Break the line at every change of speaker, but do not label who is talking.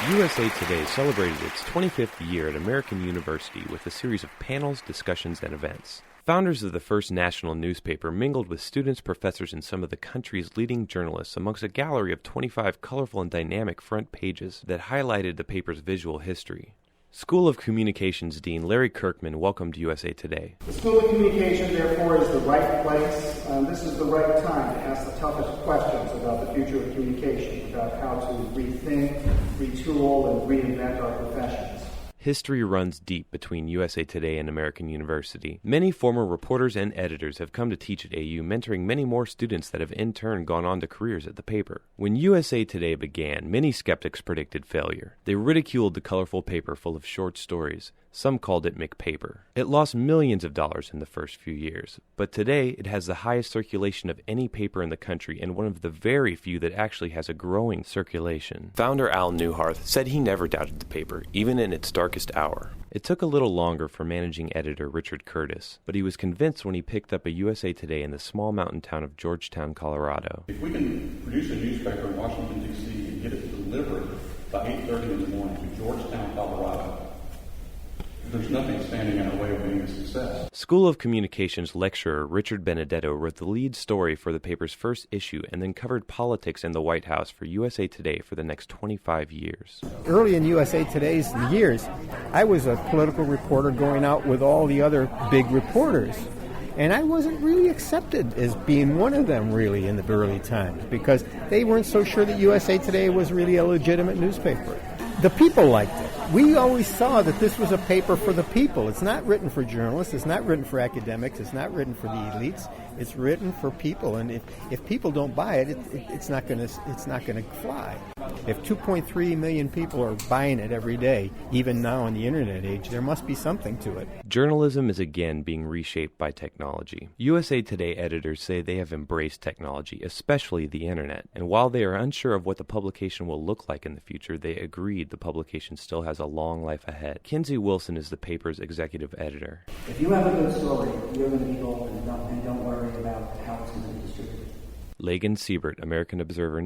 USA Today celebrated its 25th year at American University with a series of panels, discussions, and events. Founders of the first national newspaper mingled with students, professors, and some of the country's leading journalists amongst a gallery of 25 colorful and dynamic front pages that highlighted the paper's visual history. School of Communications Dean Larry Kirkman welcomed USA Today.
The School of Communication, therefore, is the right place. This is the right time to ask the toughest questions about the future of communication, about how to rethink, retool, and reinvent our professions.
History runs deep between USA Today and American University. Many former reporters and editors have come to teach at AU, mentoring many more students that have in turn gone on to careers at the paper. When USA Today began, many skeptics predicted failure. They ridiculed the colorful paper full of short stories. Some called it McPaper. It lost millions of dollars in the first few years, but today it has the highest circulation of any paper in the country and one of the very few that actually has a growing circulation. Founder Al Neuharth said he never doubted the paper, even in its darkest hour. It took a little longer for managing editor Richard Curtis, but he was convinced when he picked up a USA Today in the small mountain town of Georgetown, Colorado.
If we can produce a newspaper in Washington, D.C. and get it delivered by 8:30 in the morning to Georgetown, Colorado, there's nothing standing in our way of being a success.
School of Communications lecturer Richard Benedetto wrote the lead story for the paper's first issue and then covered politics in the White House for USA Today for the next 25 years.
Early in USA Today's years, I was a political reporter going out with all the other big reporters. And I wasn't really accepted as being one of them, really, in the early times, because they weren't so sure that USA Today was really a legitimate newspaper. The people liked it. We always saw that this was a paper for the people. It's not written for journalists. It's not written for academics. It's not written for the elites. It's written for people. And if people don't buy it, it's not going to fly. If 2.3 million people are buying it every day, even now in the internet age, there must be something to it.
Journalism is again being reshaped by technology. USA Today editors say they have embraced technology, especially the internet. And while they are unsure of what the publication will look like in the future, they agreed the publication still has a long life ahead. Kinsey Wilson is the paper's executive editor.
If you have a good story, you're going to be golden, and don't worry about how it's going to be distributed.
Lagan Siebert, American Observer